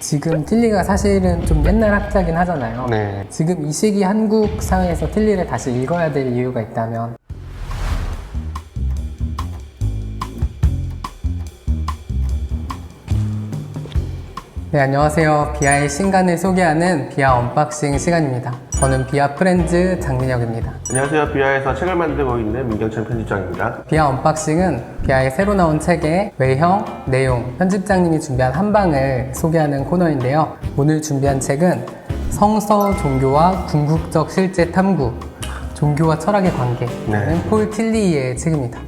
지금 틸리가 사실은 좀 옛날 학자긴 하잖아요. 네. 지금 이 시기 한국 사회에서 틸리를 다시 읽어야 될 이유가 있다면? 네, 안녕하세요. 비아의 신간을 소개하는 비아 언박싱 시간입니다. 저는 비아 프렌즈 장민혁입니다. 안녕하세요. 비아에서 책을 만들고 있는 민경천 편집장입니다. 비아 언박싱은 비아의 새로 나온 책의 외형, 내용, 편집장님이 준비한 한방을 소개하는 코너인데요. 오늘 준비한 책은 성서, 종교와 궁극적 실제 탐구, 종교와 철학의 관계라는 폴 틸리의 책입니다.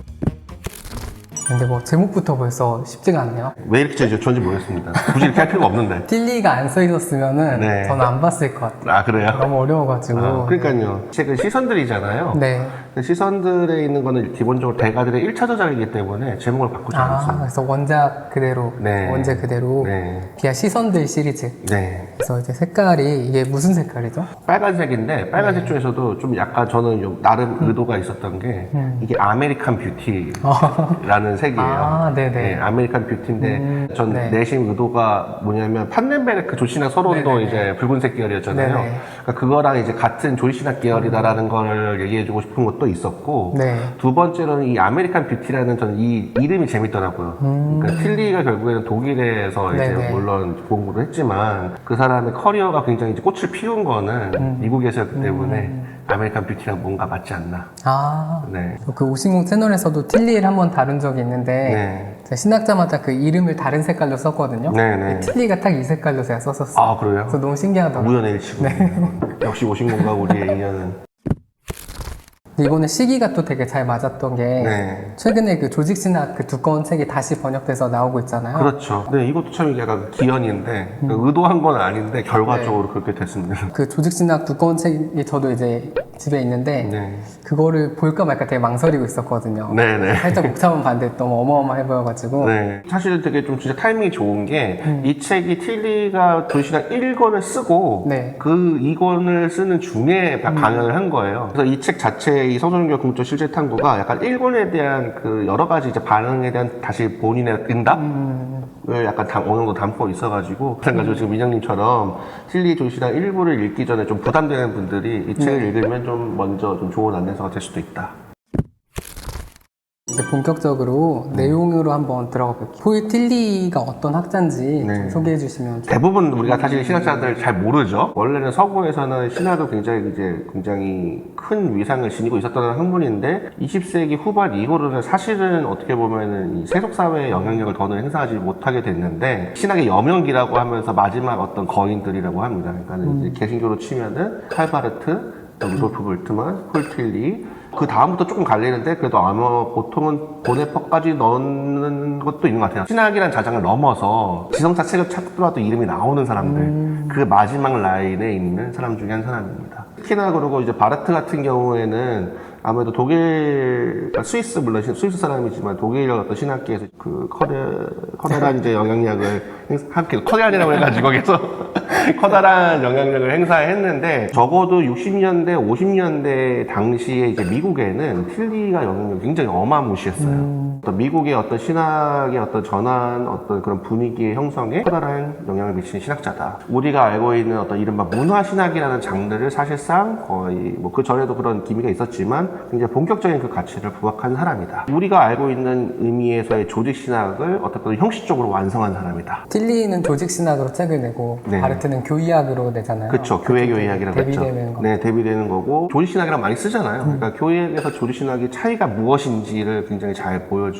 근데 뭐 제목부터 벌써 쉽지가 않네요. 왜 이렇게 좋은지 모르겠습니다. 굳이 이렇게 할 필요가 없는데. 틸리가 안 써 있었으면은 네. 저는 안 봤을 것 같아요. 아, 그래요? 너무 어려워가지고. 그러니까요. 책은 시선들이잖아요. 네. 시선들에 있는 거는 기본적으로 대가들의 1차 저작이기 때문에 제목을 바꾸지 않았어요. 그래서 원작 그대로, 네. 원제 그대로 네. 비아 시선들 시리즈. 네. 그래서 이제 색깔이 이게 무슨 색깔이죠? 빨간색인데 빨간색 중에서도 좀 약간 저는 나름 의도가 있었던 게 이게 아메리칸 뷰티라는 색이에요. 네네. 네, 아메리칸 뷰티인데 전 네. 내심 의도가 뭐냐면 판넨베르크 조시락 서론도 네네네. 이제 붉은색 계열이었잖아요. 네네. 그러니까 그거랑 이제 같은 조시락 계열이다라는 걸 얘기해주고 싶은 것도 있었고 네. 두 번째로는 이 아메리칸 뷰티라는 저는 이 이름이 재밌더라고요. 그러니까 틸리가 결국에는 독일에서 이제 네네. 물론 공부를 했지만 그 사람의 커리어가 굉장히 이제 꽃을 피운 거는 미국에서였기 때문에 아메리칸 뷰티랑 뭔가 맞지 않나. 네. 그 오신공 채널에서도 틸리를 한번 다룬 적이 있는데 네. 제가 신학자마다 그 이름을 다른 색깔로 썼거든요. 네네. 틸리가 딱 이 색깔로 제가 썼었어요. 아, 그래요? 그래서 너무 신기하더라고요. 우연의 일치고. 역시 오신공과 우리의 인연은. 근데 이거는 시기가 또 되게 잘 맞았던 게 네. 최근에 그 조직신학 그 두꺼운 책이 다시 번역돼서 나오고 있잖아요. 그렇죠. 네, 이것도 참 약간 기연인데 의도한 건 아닌데 결과적으로 네. 그렇게 됐습니다. 그 조직신학 두꺼운 책이 저도 이제 집에 있는데 네. 그거를 볼까 말까 되게 망설이고 있었거든요. 네네. 살짝 목차만 봤는데 너무 어마어마해 보여가지고 네. 사실 되게 좀 진짜 타이밍이 좋은 게 이 책이 틸리가 조시락 1권을 쓰고 네. 그 2권을 쓰는 중에 방영을 한 거예요. 그래서 이 책 자체의 이 성서종교 궁극적 실제 탐구가 약간 1권에 대한 그 여러 가지 이제 반응에 대한 다시 본인의 응답을 약간 어느 정도 담고 있어가지고 마찬가지로 지금 민영님처럼 틸리 조시락 1부를 읽기 전에 좀 부담되는 분들이 이 책을 읽으면 좀 먼저 좀 좋은 안내서가 될 수도 있다. 이제 본격적으로 내용으로 한번 들어가 볼게요. 폴 틸리가 어떤 학자인지 네. 좀 소개해 주시면 대부분 우리가 사실 신학자들 잘 모르죠. 원래는 서구에서는 신학을 굉장히 큰 위상을 지니고 있었던 학문인데 20세기 후반 이후로는 사실은 어떻게 보면은 이 세속사회의 영향력을 더는 행사하지 못하게 됐는데 신학의 여명기라고 하면서 마지막 어떤 거인들이라고 합니다. 그러니까 이제 개신교로 치면은 칼바르트, 루돌프 볼트만, 폴 틸리 그 다음부터 조금 갈리는데 그래도 아마 보통은 보네퍼까지 넣는 것도 있는 것 같아요. 신학이란 자장을 넘어서 지성사 책을 찾더라도 이름이 나오는 사람들 그 마지막 라인에 있는 사람 중에 한 사람입니다. 특히나 그러고 이제 바르트 같은 경우에는 아무래도 독일, 스위스, 물론 스위스 사람이지만 독일 어떤 신학계에서 그 커다란 이제 영향력을 함께 커다란이라고 해가지고 거기서 커다란 영향력을 행사했는데 적어도 60년대, 50년대 당시에 이제 미국에는 틸리가 영향력이 굉장히 어마무시했어요. 어떤 미국의 어떤 신학의 어떤 전환, 어떤 그런 분위기의 형성에 커다란 영향을 미치는 신학자다. 우리가 알고 있는 어떤 이른바 문화신학이라는 장르를 사실상 거의 뭐 그 전에도 그런 기미가 있었지만 굉장히 본격적인 그 가치를 부각한 사람이다. 우리가 알고 있는 의미에서의 조직신학을 어떤 형식적으로 완성한 사람이다. 틸리는 조직신학으로 책을 내고 네. 바르트는 교의학으로 내잖아요. 그렇죠. 교회학이라고 했죠. 대비되는 거. 네, 대비되는 거고 조직신학이랑 많이 쓰잖아요. 그러니까 교회에서 조직신학의 차이가 무엇인지를 굉장히 잘 보여주는.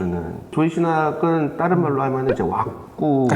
조직신학은 다른 말로 하면 이제 왁구.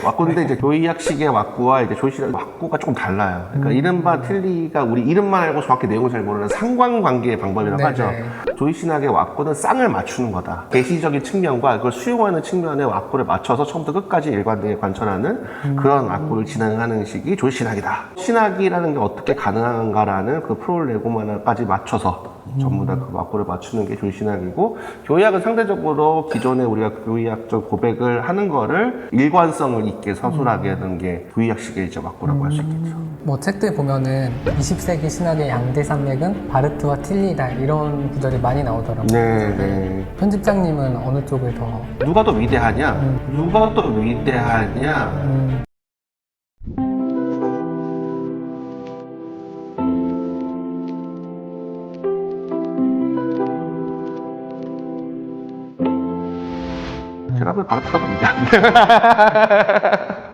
왁구인데 이제 교의학식의 왁구와 이제 조직신학의 왁구가 조금 달라요. 그러니까 이른바 틸리가 우리 이름만 알고 정확히 내용을 잘 모르는 상관관계의 방법이라고 네네. 하죠. 조직신학의 왁구는 쌍을 맞추는 거다. 계시적인 측면과 그걸 수용하는 측면의 왁구를 맞춰서 처음부터 끝까지 일관되게 관철하는 그런 왁구를 진행하는 식이 조직신학이다. 신학이라는 게 어떻게 가능한가라는 그 프롤레고만까지 맞춰서 전부 다 그 맞고를 맞추는 게 조신학이고, 교의학은 상대적으로 기존에 우리가 교의학적 고백을 하는 거를 일관성을 있게 서술하게 하는 게 교의학식의 이제 맞고라고 할 수 있겠죠. 뭐 책들 보면은 20세기 신학의 양대 산맥은 바르트와 틸리다 이런 구절이 많이 나오더라고요. 네. 편집장님은 어느 쪽을 더? 누가 더 위대하냐? 누가 더 위대하냐? 제가 왜 바르트가 더 위대한데?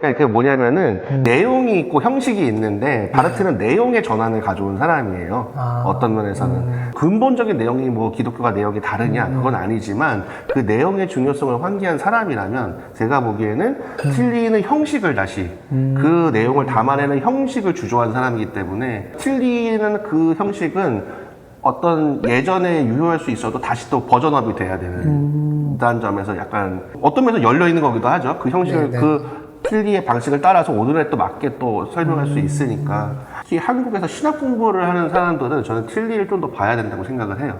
그게 뭐냐면은 내용이 있고 형식이 있는데 바르트는 내용의 전환을 가져온 사람이에요. 어떤 면에서는 근본적인 내용이 뭐 기독교가 내용이 다르냐 그건 아니지만 그 내용의 중요성을 환기한 사람이라면 제가 보기에는 틸리는 형식을 다시 그 내용을 담아내는 형식을 주조한 사람이기 때문에 틸리는 그 형식은 어떤 예전에 유효할 수 있어도 다시 또 버전업이 돼야 되는 다는 점에서 약간 어떤 면에서 열려 있는 거기도 하죠. 그 형식을 네네. 그 틸리의 방식을 따라서 오늘에 또 맞게 또 설명할 수 있으니까 특히 한국에서 신학 공부를 하는 사람들은 저는 틸리를 좀 더 봐야 된다고 생각을 해요.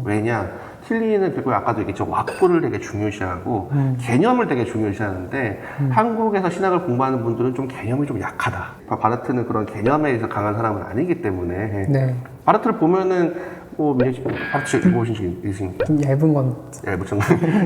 왜냐? 틸리는 결국 아까도 얘기했죠. 왁구를 되게 중요시하고 개념을 되게 중요시하는데 한국에서 신학을 공부하는 분들은 좀 개념이 좀 약하다. 바르트는 그런 개념에 의해서 강한 사람은 아니기 때문에 네. 바르트를 보면은 뭐 바르트 읽어보신 적 있으십니까? 좀 얇은 건.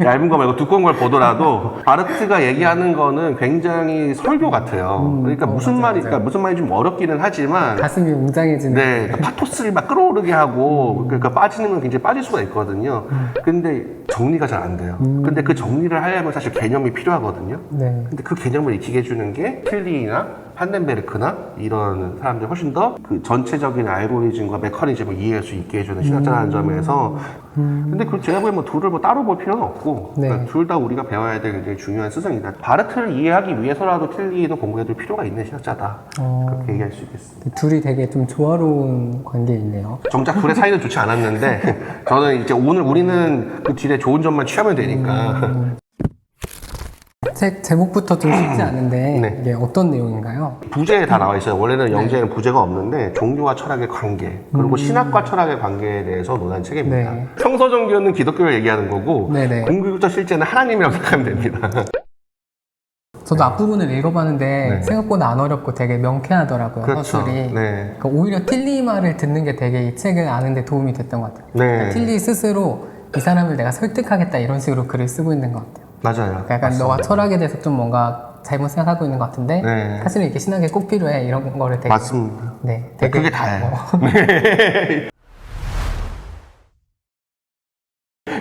얇은 거 말고 두꺼운 걸 보더라도 바르트가 얘기하는 거는 굉장히 설교 같아요. 그러니까 무슨 맞아요, 말이 그러니까 무슨 말이 좀 어렵기는 하지만 가슴이 웅장해지는. 네, 그러니까 파토스를 막 끌어오르게 하고, 그러니까 빠지는 건 굉장히 빠질 수가 있거든요. 근데 정리가 잘 안 돼요. 근데 그 정리를 하려면 사실 개념이 필요하거든요. 네. 근데 그 개념을 익히게 해주는 게 틸리나 판덴베르크나 이런 사람들이 훨씬 더 그 전체적인 알고리즘과 메커니즘을 이해할 수 있게 해주는 신학자라는 점에서 근데 그 제가 보기엔 뭐 둘을 뭐 따로 볼 필요는 없고 네. 그러니까 둘 다 우리가 배워야 될 굉장히 중요한 스승이다. 바르트를 이해하기 위해서라도 틸리는 공부해둘 필요가 있는 신학자다. 그렇게 얘기할 수 있겠습니다. 둘이 되게 좀 조화로운 관계에 있네요. 정작 둘의 사이는 좋지 않았는데 저는 이제 오늘 우리는 그 뒤에 좋은 점만 취하면 되니까 책 제목부터 좀 쉽지 않은데 네. 이게 어떤 내용인가요? 부제에 다 나와 있어요. 원래는 영재에는 부제가 없는데 종교와 철학의 관계 그리고 신학과 철학의 관계에 대해서 논한 책입니다. 네. 성서종교는 기독교를 얘기하는 거고 네네. 궁극적 실제는 하나님이라고 생각하면 됩니다. 저도 앞부분을 읽어봤는데 네. 생각보다 안 어렵고 되게 명쾌하더라고요. 그렇죠. 서술이. 네. 그러니까 오히려 틸리 말을 듣는 게 되게 이 책을 아는데 도움이 됐던 것 같아요. 네. 그러니까 틸리 스스로 이 사람을 내가 설득하겠다 이런 식으로 글을 쓰고 있는 것 같아요. 맞아요. 그러니까 약간 너가 철학에 대해서 좀 뭔가 잘못 생각하고 있는 것 같은데 네. 사실은 이게 신학에 꼭 필요해 이런 거를 되게 맞습니다. 네, 되게 그게 다예요.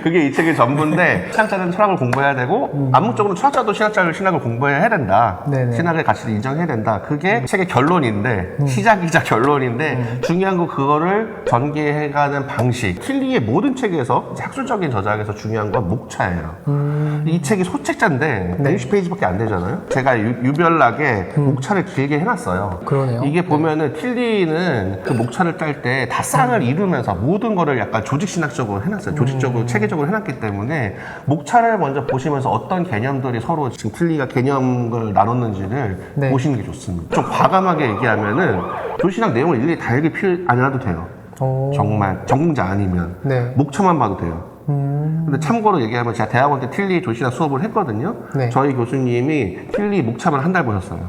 그게 이 책의 전부인데 신학자는 철학을 공부해야 되고 암묵적으로 철학자도 신학을 공부해야 된다. 네네. 신학의 가치를 인정해야 된다. 그게 책의 결론인데 시작이자 결론인데 중요한 건 그거를 전개해가는 방식. 틸리의 모든 책에서 이제 학술적인 저작에서 중요한 건 목차예요. 이 책이 소책자인데 네. 160페이지밖에 안 되잖아요. 제가 유별나게 목차를 길게 해놨어요. 그러네요. 이게 보면은 틸리는 그 목차를 딸 때 다쌍을 이루면서 모든 거를 약간 조직신학적으로 해놨어요. 조직적으로 체계적으로 해놨기 때문에 목차를 먼저 보시면서 어떤 개념들이 서로 지금 틸리가 개념을 나눴는지를 네. 보시는 게 좋습니다. 좀 과감하게 얘기하면은 조신학 내용을 일일이 다 읽을 필요 안 해도 돼요. 오. 정말 전공자 아니면 네. 목차만 봐도 돼요. 근데 참고로 얘기하면 제가 대학원 때 틸리 조신학 수업을 했거든요. 네. 저희 교수님이 틸리 목차만 한 달 보셨어요.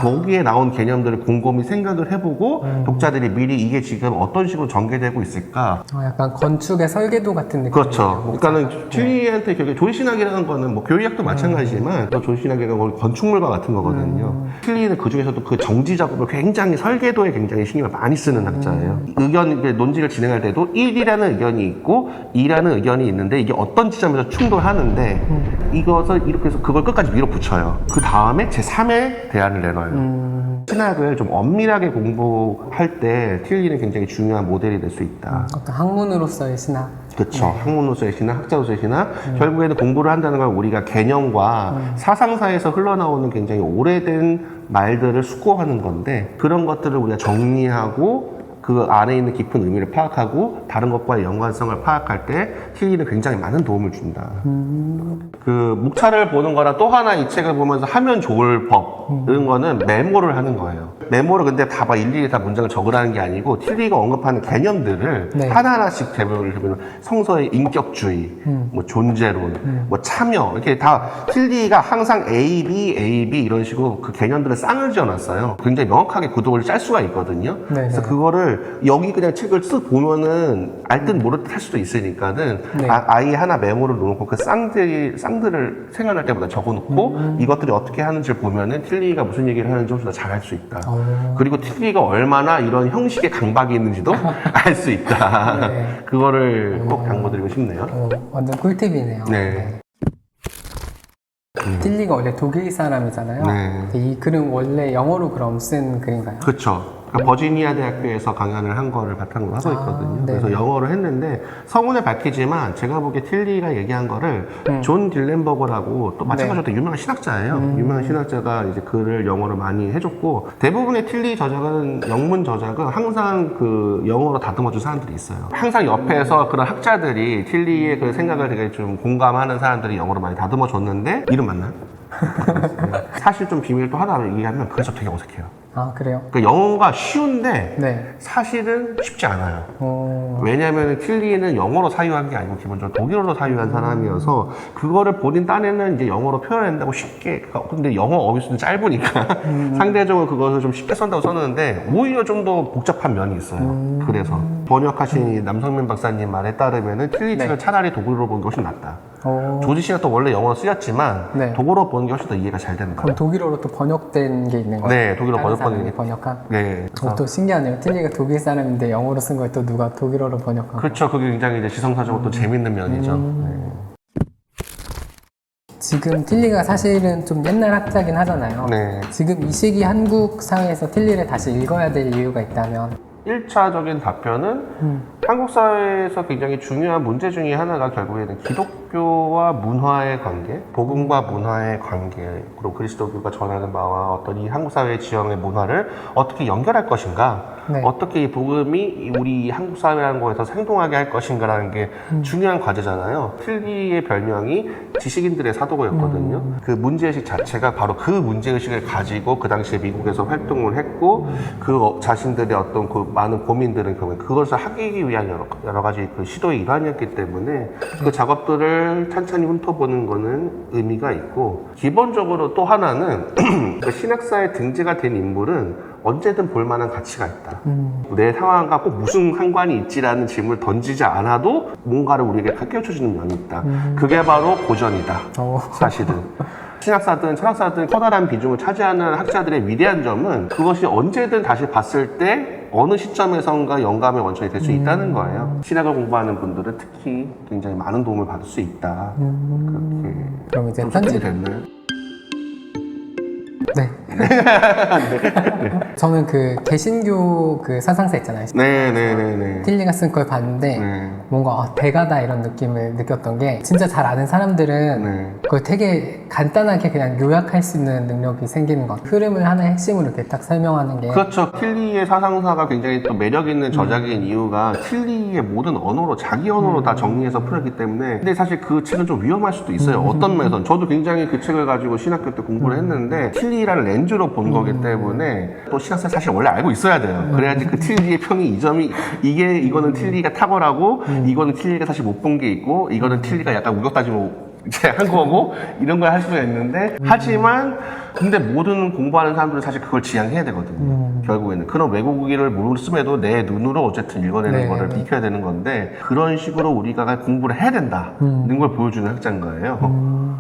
거기에 나온 개념들을 곰곰이 생각을 해보고 독자들이 미리 이게 지금 어떤 식으로 전개되고 있을까. 약간 건축의 설계도 같은 느낌. 그렇죠. 그러니까는 틸리한테 결국에 조신학이라는 거는 뭐 교의학도 마찬가지지만 또 조신학이라는 건 건축물과 같은 거거든요. 틸리는 그 중에서도 그 정지 작업을 굉장히 설계도에 굉장히 신경을 많이 쓰는 학자예요. 논지를 진행할 때도 1이라는 의견이 있고 2라는 의견이 있는데 이게 어떤 지점에서 충돌하는데 이것을 이렇게 해서 그걸 끝까지 밀어붙여요. 그 다음에 제3의 대안을 내놔요. 신학을 좀 엄밀하게 공부할 때 틸리는 굉장히 중요한 모델이 될 수 있다. 어떤 학문으로서의 신학. 그렇죠. 학문으로서의 신학, 학자로서의 신학. 결국에는 공부를 한다는 건 우리가 개념과 사상사에서 흘러나오는 굉장히 오래된 말들을 숙고하는 건데 그런 것들을 우리가 정리하고 그 안에 있는 깊은 의미를 파악하고 다른 것과의 연관성을 파악할 때 틸리는 굉장히 많은 도움을 준다. 그 목차를 보는 거랑 또 하나 이 책을 보면서 하면 좋을 법 이런 거는 메모를 하는 거예요. 메모를 근데 다 막 일일이 다 문장을 적으라는 게 아니고 틸리가 언급하는 개념들을 네. 하나하나씩 대변을 해보면 성서의 인격주의, 뭐 존재론, 뭐 참여 이렇게 다 틸리가 항상 A, B 이런 식으로 그 개념들을 쌍을 지어놨어요. 굉장히 명확하게 구독을 짤 수가 있거든요. 네, 그래서 네. 그거를 여기 그냥 책을 쓱 보면은 알 듯 모를 듯 할 수도 있으니까는 네. 아예 하나 메모를 놓고 그 쌍들을 생각날 때마다 적어놓고 이것들이 어떻게 하는지를 보면은 틸리가 무슨 얘기를 하는지 훨씬 더 잘 알 수 있다. 그리고 틸리가 얼마나 이런 형식의 강박이 있는지도 알 수 있다. 네. 그거를 꼭 당부드리고 싶네요. 완전 꿀팁이네요. 네. 틸리가 원래 독일 사람이잖아요. 네. 근데 이 글은 원래 영어로 그럼 쓴 글인가요? 그렇죠. 그러니까 버지니아 대학교에서 강연을 한 거를 바탕으로 하고 있거든요. 네. 그래서 영어를 했는데 성운을 밝히지만 제가 보기에 틸리가 얘기한 거를 존 딜렌버거라고 또 마찬가지로 또 유명한 신학자예요. 유명한 신학자가 이제 글을 영어로 많이 해줬고 대부분의 틸리 저작은 영문 저작은 항상 그 영어로 다듬어준 사람들이 있어요. 항상 옆에서 그런 학자들이 틸리의 그 생각을 되게 좀 공감하는 사람들이 영어로 많이 다듬어줬는데 이름 맞나? 사실 좀 비밀 또 하나 얘기하면 그래서 되게 어색해요. 아, 그래요? 그러니까 영어가 쉬운데 네. 사실은 쉽지 않아요. 왜냐하면 틸리는 영어로 사유한 게 아니고 기본적으로 독일어로 사유한 사람이어서 그거를 본인 딴에는 이제 영어로 표현한다고 쉽게 근데 영어 어휘수는 짧으니까 상대적으로 그것을 좀 쉽게 쓴다고 썼는데 오히려 좀 더 복잡한 면이 있어요. 그래서 번역하신 이 남성민 박사님 말에 따르면은 틸리 네. 책을 차라리 독일어로 보는 게 훨씬 낫다. 오. 조지 씨가 원래 영어로 쓰였지만 네. 독일어로 보는 게 훨씬 더 이해가 잘 된다. 그럼 독일어로 또 번역된 게 있는 거예요? 네, 독일어 다른 번역본 사람이 번역한? 네. 또 신기하네요. 틸리가 독일 사람인데 영어로 쓴 걸 또 누가 독일어로 번역하고. 그렇죠. 그게 굉장히 이제 지성사적으로 또 재밌는 면이죠. 네. 지금 틸리가 사실은 좀 옛날 학자긴 하잖아요. 네. 지금 이 시기 한국 사회에서 틸리를 다시 읽어야 될 이유가 있다면 1차적인 답변은 한국 사회에서 굉장히 중요한 문제 중에 하나가 결국에는 기독교와 문화의 관계, 복음과 문화의 관계, 그리고 그리스도교가 전하는 바와 어떤 이 한국 사회의 지형의 문화를 어떻게 연결할 것인가, 네. 어떻게 이 복음이 우리 한국 사회라는 거에서 생동하게 할 것인가라는 게 중요한 과제잖아요. 틸리의 별명이 지식인들의 사도고였거든요. 그 문제의식 자체가 바로 그 문제의식을 가지고 그 당시에 미국에서 활동을 했고 그 자신들의 어떤 그 많은 고민들은 결국에 그것을 하기 위한 여러 가지 그 시도의 일환이었기 때문에 그 작업들을 찬찬히 훑어보는 거는 의미가 있고 기본적으로 또 하나는 그 신학사에 등재가 된 인물은 언제든 볼만한 가치가 있다. 내 상황과 꼭 무슨 상관이 있지라는 질문을 던지지 않아도 뭔가를 우리에게 깨우쳐주는 면이 있다. 그게 바로 고전이다. 사실은. 신학사든 철학사든 커다란 비중을 차지하는 학자들의 위대한 점은 그것이 언제든 다시 봤을 때 어느 시점에선가 영감의 원천이 될 수 있다는 거예요. 신학을 공부하는 분들은 특히 굉장히 많은 도움을 받을 수 있다. 그렇게 그럼 이제 좀 편집. 설명이 됐나요? 네. 저는 그 개신교 그 사상사 있잖아요. 네네네네. 틸리가 쓴 걸 봤는데 네. 뭔가 대가다 이런 느낌을 느꼈던 게 진짜 잘 아는 사람들은 네. 그걸 되게 간단하게 그냥 요약할 수 있는 능력이 생기는 것 같아요. 흐름을 하나의 핵심으로 이렇게 딱 설명하는 게 그렇죠. 틸리의 사상사가 굉장히 또 매력 있는 저작인 이유가 틸리의 모든 언어로 자기 언어로 다 정리해서 풀었기 때문에 근데 사실 그 책은 좀 위험할 수도 있어요. 어떤 면에서는 저도 굉장히 그 책을 가지고 신학교 때 공부를 했는데 틸리라는 렌즈로 본 거기 때문에 또 신학생 사실 원래 알고 있어야 돼요. 그래야지 그 틸리의 평이 이 점이 이거는 틸리가 탁월하고 이거는 틸리가 사실 못 본 게 있고 이거는 틸리가 약간 우격다짐으로 이제 한 거고 이런 걸 할 수가 있는데 하지만 근데 모든 공부하는 사람들은 사실 그걸 지향해야 되거든요. 결국에는 그런 외국어를 모르음에도 내 눈으로 어쨌든 읽어내는 네. 거를 익혀야 되는 건데 그런 식으로 우리가 공부를 해야 된다는 걸 보여주는 학자인 거예요.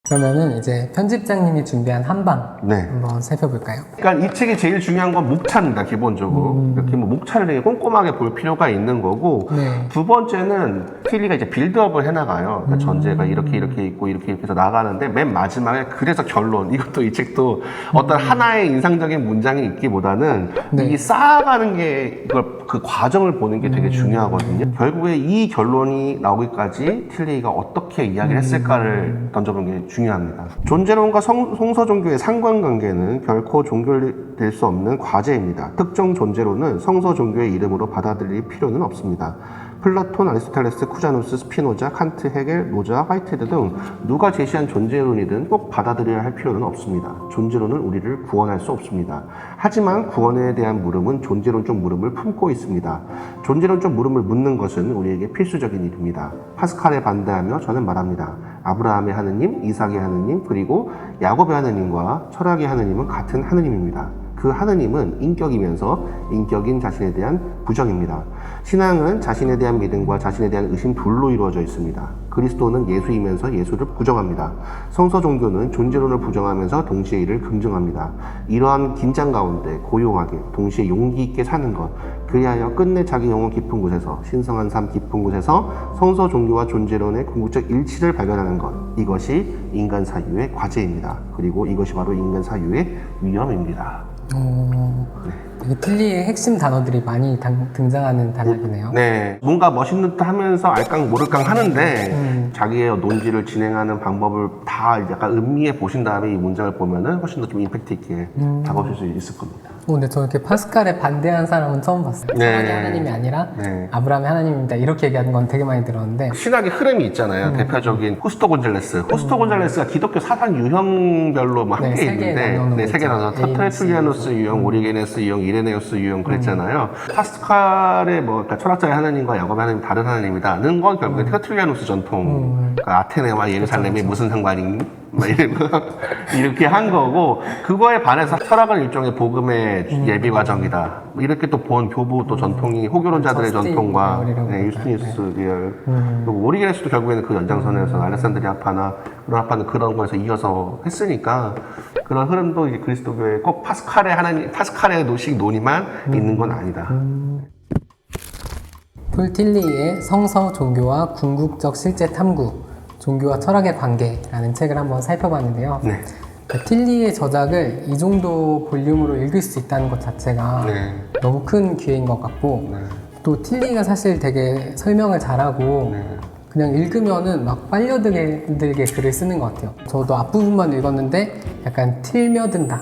그러면은 이제 편집장님이 준비한 한방 네. 한번 살펴볼까요? 그러니까 이 책이 제일 중요한 건 목차입니다, 기본적으로. 이렇게 뭐 목차를 되게 꼼꼼하게 볼 필요가 있는 거고, 네. 두 번째는 틸리가 이제 빌드업을 해나가요. 그러니까 전제가 이렇게 있고, 이렇게 해서 나가는데, 맨 마지막에 그래서 결론. 이것도 이 책도 어떤 하나의 인상적인 문장이 있기보다는 네. 이 쌓아가는 게, 그 과정을 보는 게 되게 중요하거든요. 결국에 이 결론이 나오기까지 틸리가 어떻게 이야기를 했을까를 던져보는 게 중요합니다. 존재론과 성서 종교의 상관관계는 결코 종결될 수 없는 과제입니다. 특정 존재론은 성서 종교의 이름으로 받아들일 필요는 없습니다. 플라톤, 아리스토텔레스, 쿠자누스, 스피노자, 칸트, 헤겔, 노자, 화이트헤드 등 누가 제시한 존재론이든 꼭 받아들여야 할 필요는 없습니다. 존재론은 우리를 구원할 수 없습니다. 하지만 구원에 대한 물음은 존재론적 물음을 품고 있습니다. 존재론적 물음을 묻는 것은 우리에게 필수적인 일입니다. 파스칼에 반대하며 저는 말합니다. 아브라함의 하느님, 이삭의 하느님, 그리고 야곱의 하느님과 철학의 하느님은 같은 하느님입니다. 그 하느님은 인격이면서 인격인 자신에 대한 부정입니다. 신앙은 자신에 대한 믿음과 자신에 대한 의심 둘로 이루어져 있습니다. 그리스도는 예수이면서 예수를 부정합니다. 성서 종교는 존재론을 부정하면서 동시에 이를 긍정합니다. 이러한 긴장 가운데 고요하게 동시에 용기 있게 사는 것, 그리하여 끝내 자기 영혼 깊은 곳에서 신성한 삶 깊은 곳에서 성서 종교와 존재론의 궁극적 일치를 발견하는 것, 이것이 인간 사유의 과제입니다. 그리고 이것이 바로 인간 사유의 위험입니다. 되게 틸리의 핵심 단어들이 많이 등장하는 단락이네요. 네, 뭔가 멋있는 듯 하면서 알깡 모를깡 하는데 자기의 논지를 진행하는 방법을 다 약간 음미해 보신 다음에 이 문장을 보면은 훨씬 더 좀 임팩트 있게 다가오실 수 있을 겁니다. 근데 저 이렇게 파스칼에 반대한 사람은 처음 봤어요. 네. 신학의 하나님이 아니라 네. 아브라함의 하나님입니다. 이렇게 얘기하는 건 되게 많이 들었는데 신학의 흐름이 있잖아요. 대표적인 후스토 곤잘레스. 후스토 곤잘레스가 기독교 사상 유형별로 뭐 함께 세 개에 있는데, 나누는 거 세 개 나눠서 있죠. 터트레툴리아누스 유형, 오리게네스 유형, 이레네우스 유형 그랬잖아요. 파스칼의 뭐 그러니까 철학자의 하나님과 야곱의 하나님 다른 하나님이다는 건 결국에 터툴리아누스 전통, 그러니까 아테네와 예루살렘이 무슨 상관이 막 이렇게 한 거고, 그거에 반해서 철학은 일종의 복음의 예비 과정이다. 이렇게 또 본 교부 또 전통이 호교론자들의 저스틴 전통과 계열이라고 유스티니스 계열, 그리고 오리게네스도 결국에는 그 연장선에서 알렉산드리아파나 그런 아파는 그런 거에서 이어서 했으니까 그런 흐름도 이제 그리스도교에 꼭 파스칼의 하나님, 파스칼의 노식 논의만 있는 건 아니다. 폴 틸리의 성서 종교와 궁극적 실제 탐구, 종교와 철학의 관계라는 책을 한번 살펴봤는데요. 네. 그러니까 틸리의 저작을 이 정도 볼륨으로 읽을 수 있다는 것 자체가 네. 너무 큰 기회인 것 같고, 네. 또 틸리가 사실 되게 설명을 잘하고 네. 그냥 읽으면은 막 빨려들게 글을 쓰는 것 같아요. 저도 앞부분만 읽었는데 약간 틀며든다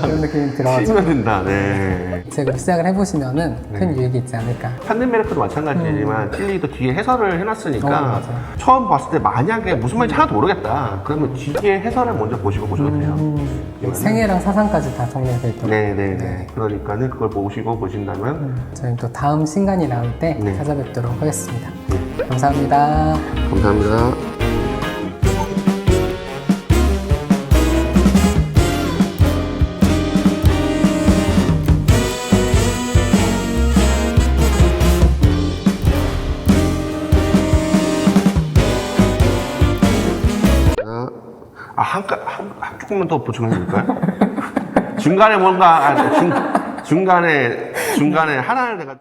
그런 느낌이 들어가지고 치면 된다. 네. 책을 시작을 해보시면은 큰 유익이 있지 않을까. 판덴메르크도 마찬가지지만 틸리도 뒤에 해설을 해놨으니까 맞아요. 처음 봤을 때 만약에 무슨 말인지 하나도 모르겠다 그러면 뒤에 해설을 먼저 보시고 보셔도 돼요. 생애랑 사상까지 다 정리되어 있더라고요. 네네네. 그러니까는 그걸 보시고 보신다면 저희는 또 다음 신간이 나올 때 네. 찾아뵙도록 하겠습니다. 감사합니다. 감사합니다. 한 조금만 더 보충해 줄까요? 중간에 뭔가, 중간에 하나를 내가